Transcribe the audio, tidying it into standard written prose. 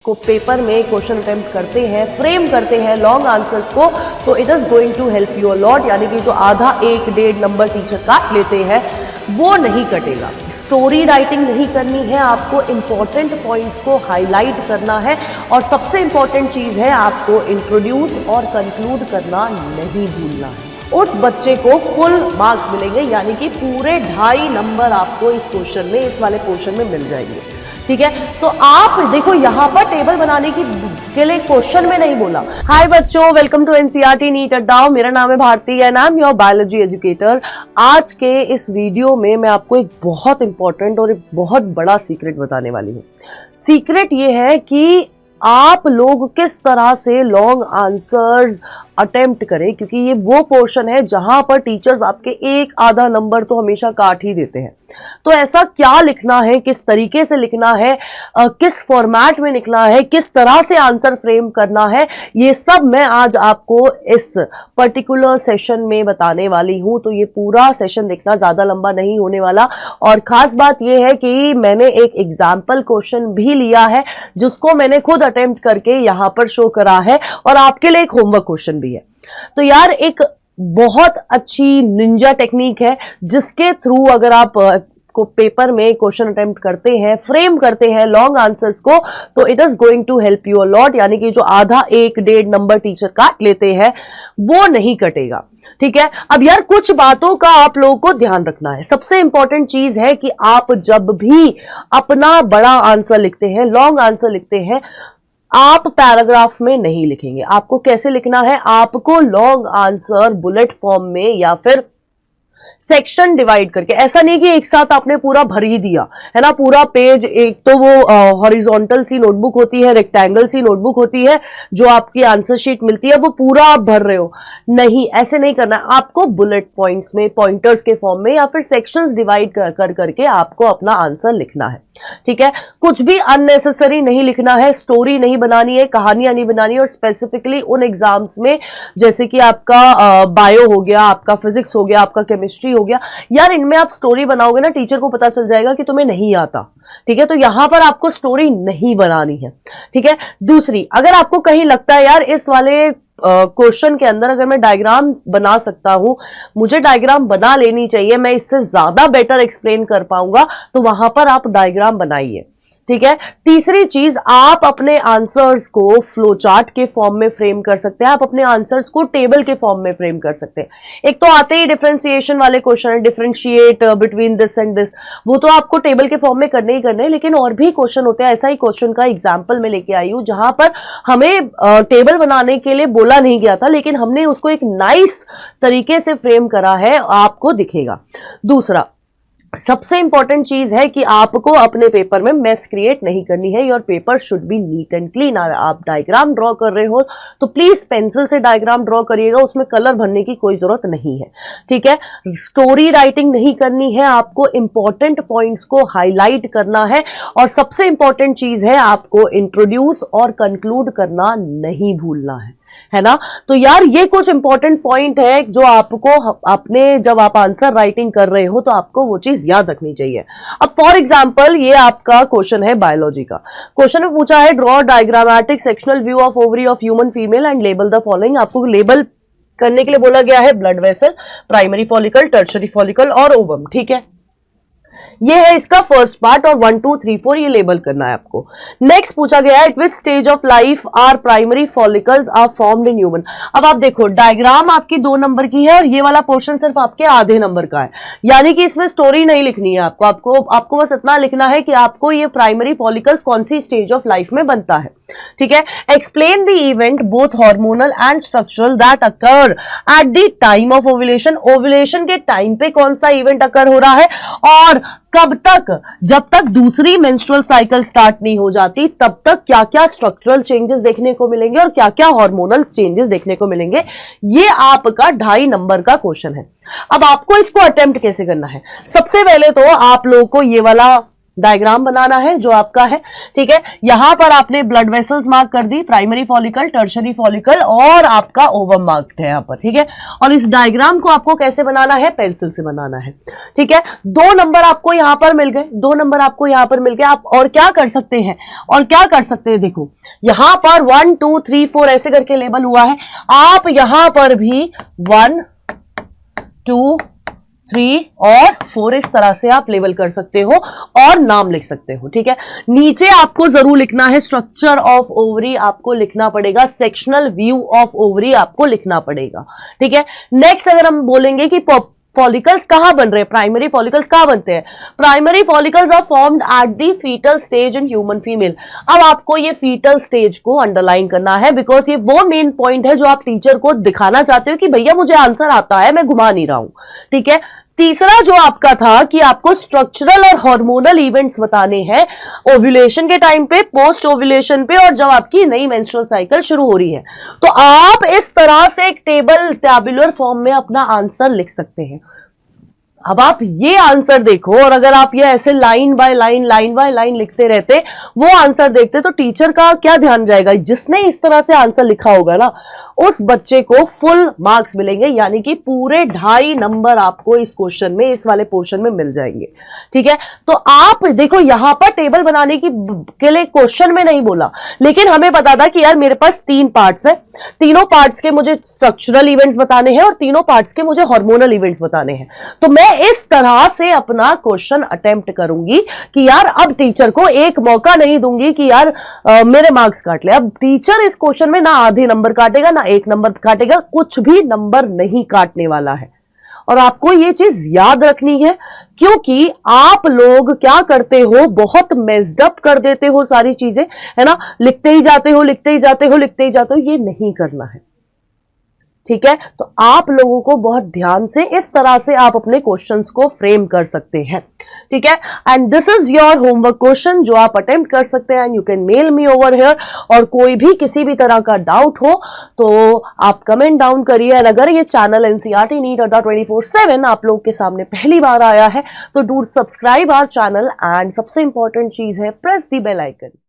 को पेपर में question attempt करते हैं, फ्रेम करते हैं लॉन्ग आंसर्स को, तो it is going to help you a lot. यानी कि जो आधा 1-1.5 नंबर टीचर काट लेते हैं वो नहीं कटेगा। स्टोरी राइटिंग नहीं करनी है, आपको इंपॉर्टेंट पॉइंट्स को हाईलाइट करना है और सबसे इंपॉर्टेंट चीज है आपको इंट्रोड्यूस और कंक्लूड करना नहीं भूलना है। उस बच्चे को फुल मार्क्स मिलेंगे, यानी कि पूरे 2.5 नंबर आपको इस क्वेश्चन में, इस वाले क्वेश्चन में मिल जाएंगे। ठीक है, तो आप देखो यहाँ पर टेबल बनाने के लिए क्वेश्चन में नहीं बोला। हाय बच्चों, वेलकम टू एनसीईआरटी नीट अड्डा। मेरा नाम है Bharti and I am your biology educator. आज के इस वीडियो में मैं आपको एक बहुत इंपॉर्टेंट और एक बहुत बड़ा सीक्रेट बताने वाली हूँ। सीक्रेट ये है कि आप लोग किस तरह से लॉन्ग आंसर्स अटेम्प्ट करें, क्योंकि ये वो पोर्शन है जहां पर टीचर्स आपके एक आधा नंबर तो हमेशा काट ही देते हैं। तो ऐसा क्या लिखना है, किस तरीके से लिखना है, किस फॉर्मेट में लिखना है, किस तरह से आंसर फ्रेम करना है, ये सब मैं आज आपको इस पर्टिकुलर सेशन में बताने वाली हूं। तो ये पूरा सेशन देखना, ज्यादा लंबा नहीं होने वाला। और खास बात यह है कि मैंने एक एग्जाम्पल क्वेश्चन भी लिया है जिसको मैंने खुद अटेम्प्ट करके यहां पर शो करा है और आपके लिए एक होमवर्क क्वेश्चन भी है। तो यार एक बहुत अच्छी निंजा टेक्निक है जिसके थ्रू अगर आप को पेपर में क्वेश्चन अटेम्प्ट करते हैं, फ्रेम करते हैं लॉन्ग आंसर्स को, तो it is going to help you a lot. यानी कि जो आधा 1-1.5 नंबर टीचर काट लेते हैं वो नहीं कटेगा। ठीक है, अब यार कुछ बातों का आप लोगों को ध्यान रखना है। सबसे इंपॉर्टेंट चीज है कि आप जब भी अपना बड़ा आंसर लिखते हैं, लॉन्ग आंसर लिखते हैं, आप पैराग्राफ में नहीं लिखेंगे। आपको कैसे लिखना है, आपको लॉन्ग आंसर बुलेट फॉर्म में या फिर सेक्शन डिवाइड करके, ऐसा नहीं कि एक साथ आपने पूरा भर ही दिया है ना, पूरा पेज। एक तो वो हॉरिजॉन्टल सी नोटबुक होती है, रेक्टेंगल सी नोटबुक होती है जो आपकी आंसर शीट मिलती है, वो पूरा आप भर रहे हो। नहीं, ऐसे नहीं करना है। आपको बुलेट पॉइंट्स में, पॉइंटर्स के फॉर्म में या फिर सेक्शंस डिवाइड कर करके आपको अपना आंसर लिखना है। ठीक है, कुछ भी अननेसेसरी नहीं लिखना है, स्टोरी नहीं बनानी है, कहानियां नहीं बनानी है। और स्पेसिफिकली उन एग्जाम्स में जैसे कि आपका बायो हो गया, आपका फिजिक्स हो गया, आपका केमिस्ट्री हो गया, यार इनमें आप स्टोरी बनाओगे ना, टीचर को पता चल जाएगा कि तुम्हें नहीं आता। ठीक है, तो यहां पर आपको स्टोरी नहीं बनानी है। ठीक है, दूसरी, अगर आपको कहीं लगता है यार इस वाले क्वेश्चन के अंदर अगर मैं डायग्राम बना सकता हूं, मुझे डायग्राम बना लेनी चाहिए, मैं इससे ज्यादा बेटर एक्सप्लेन कर पाऊंगा, तो वहां पर आप डायग्राम बनाइए। ठीक है, तीसरी चीज, आप अपने आंसर्स को फ्लो चार्ट के फॉर्म में फ्रेम कर सकते हैं, आप अपने आंसर्स को टेबल के फॉर्म में फ्रेम कर सकते हैं। एक तो आते ही डिफरेंशिएशन वाले क्वेश्चन है, differentiate between this and this, वो तो आपको टेबल के फॉर्म में करने ही करने हैं। लेकिन और भी क्वेश्चन होते हैं, ऐसा ही क्वेश्चन का एग्जाम्पल मैं लेके आई हूं जहां पर हमें टेबल बनाने के लिए बोला नहीं गया था, लेकिन हमने उसको एक नाइस तरीके से फ्रेम करा है, आपको दिखेगा। दूसरा, सबसे इंपॉर्टेंट चीज है कि आपको अपने पेपर में मेस क्रिएट नहीं करनी है। Your paper should be neat and clean. आप डायग्राम ड्रॉ कर रहे हो तो प्लीज पेंसिल से डायग्राम ड्रॉ करिएगा, उसमें कलर भरने की कोई जरूरत नहीं है। ठीक है, स्टोरी राइटिंग नहीं करनी है, आपको इंपॉर्टेंट पॉइंट्स को हाईलाइट करना है और सबसे इंपॉर्टेंट चीज है आपको इंट्रोड्यूस और कंक्लूड करना नहीं भूलना है ना। तो यार ये कुछ इंपॉर्टेंट पॉइंट है जो आपको अपने, जब आप आंसर राइटिंग कर रहे हो तो आपको वो चीज याद रखनी चाहिए। अब फॉर एग्जांपल ये आपका क्वेश्चन है बायोलॉजी का। क्वेश्चन में पूछा है draw diagrammatic sectional view of ovary of human female and label the following. आपको लेबल करने के लिए बोला गया है blood vessel, primary follicle, tertiary follicle और ओवम। ठीक है, ये है इसका फर्स्ट पार्ट और 1 2 3 4 ये लेबल करना है आपको। नेक्स्ट पूछा गया है at which stage of life are primary follicles are formed in human. अब आप देखो डायग्राम आपकी 2 नंबर की है और ये वाला पोर्शन सिर्फ आपके आधे नंबर का है, यानी कि इसमें स्टोरी नहीं लिखनी है आपको बस इतना लिखना है कि आपको ये प्राइमरी फॉलिकल्स कौन सी स्टेज ऑफ लाइफ में बनता है। ठीक है, explain the event both hormonal and structural that occur at the time of ovulation. Ovulation के टाइम पे कौन सा इवेंट अकर हो रहा है और कब तक, जब तक दूसरी मेंस्ट्रुअल साइकिल स्टार्ट नहीं हो जाती तब तक क्या क्या स्ट्रक्चरल चेंजेस देखने को मिलेंगे और क्या क्या हार्मोनल चेंजेस देखने को मिलेंगे। ये आपका 2.5 नंबर का क्वेश्चन है। अब आपको इसको अटेम्प्ट कैसे करना है, सबसे पहले तो आप लोगों को ये वाला डायग्राम बनाना है जो आपका है, ठीक है। यहां पर आपने ब्लड वेसल्स मार्क कर दी, प्राइमरी फॉलिकल, टर्शरी फॉलिकल और आपका ओवम मार्क्ड है यहां पर, ठीक है। और इस डायग्राम को आपको कैसे बनाना है, पेंसिल से बनाना है, ठीक है। 2 नंबर आपको यहां पर मिल गए, 2 नंबर आपको यहां पर मिल गए। आप और क्या कर सकते हैं, और क्या कर सकते हैं, देखो यहां पर 1 2 3 4 ऐसे करके लेबल हुआ है, आप यहां पर भी 1 2 3 और 4 इस तरह से आप लेबल कर सकते हो और नाम लिख सकते हो, ठीक है। नीचे आपको जरूर लिखना है स्ट्रक्चर ऑफ ओवरी, आपको लिखना पड़ेगा सेक्शनल व्यू ऑफ ओवरी, आपको लिखना पड़ेगा, ठीक है। नेक्स्ट अगर हम बोलेंगे कि फॉलिकल्स कहां बन रहे हैं, प्राइमरी फॉलिकल्स कहां बनते हैं, primary follicles are formed at the foetal stage in human female. अब आपको ये फीटल स्टेज को अंडरलाइन करना है, बिकॉज ये वो मेन पॉइंट है जो आप टीचर को दिखाना चाहते हो कि भैया मुझे आंसर आता है, मैं घुमा नहीं रहा हूं, ठीक है। तीसरा जो आपका था कि आपको स्ट्रक्चरल और हार्मोनल इवेंट्स बताने हैं ओव्यूलेशन के टाइम पे, पोस्ट ओव्यूलेशन पे, और जब आपकी नई मेंस्ट्रुअल साइकिल शुरू हो रही है। तो आप इस तरह से एक टेबल टैबुलर फॉर्म में अपना आंसर लिख सकते हैं। अब आप ये आंसर देखो, और अगर आप ये ऐसे लाइन बाय लाइन लिखते रहते, वो आंसर देखते, तो टीचर का क्या ध्यान जाएगा, जिसने इस तरह से आंसर लिखा होगा ना उस बच्चे को फुल मार्क्स मिलेंगे, यानी कि पूरे 2.5 नंबर आपको इस क्वेश्चन में, इस वाले पोर्शन में मिल जाएंगे, ठीक है। तो आप देखो यहां पर टेबल बनाने की के लिए क्वेश्चन में नहीं बोला, लेकिन हमें पता था कि यार मेरे पास 3 पार्ट्स है, तीनों पार्ट्स के मुझे स्ट्रक्चरल इवेंट्स बताने हैं और तीनों पार्ट्स के मुझे हार्मोनल इवेंट्स बताने हैं। तो मैं इस तरह से अपना क्वेश्चन अटेम्प्ट करूंगी कि यार अब टीचर को एक मौका नहीं दूंगी कि यार मेरे मार्क्स काट ले। अब टीचर इस क्वेश्चन में ना आधे नंबर काटेगा ना 1 नंबर काटेगा, कुछ भी नंबर नहीं काटने वाला है। और आपको ये चीज याद रखनी है, क्योंकि आप लोग क्या करते हो, बहुत मेस्ड अप कर देते हो सारी चीजें, है ना, लिखते ही जाते हो, ये नहीं करना है, ठीक है। तो आप लोगों को बहुत ध्यान से इस तरह से आप अपने क्वेश्चंस को फ्रेम कर सकते हैं, ठीक है। And this is your homework question जो आप अटेम्प्ट कर सकते हैं, and you can mail me over here. और कोई भी किसी भी तरह का डाउट हो तो आप कमेंट डाउन करिए। एंड अगर ये चैनल एनसीईआरटी नीट अड्डा 24/7 आप लोगों के सामने पहली बार आया है तो do subscribe our channel, and सबसे इंपॉर्टेंट चीज है प्रेस द बेल आइकन।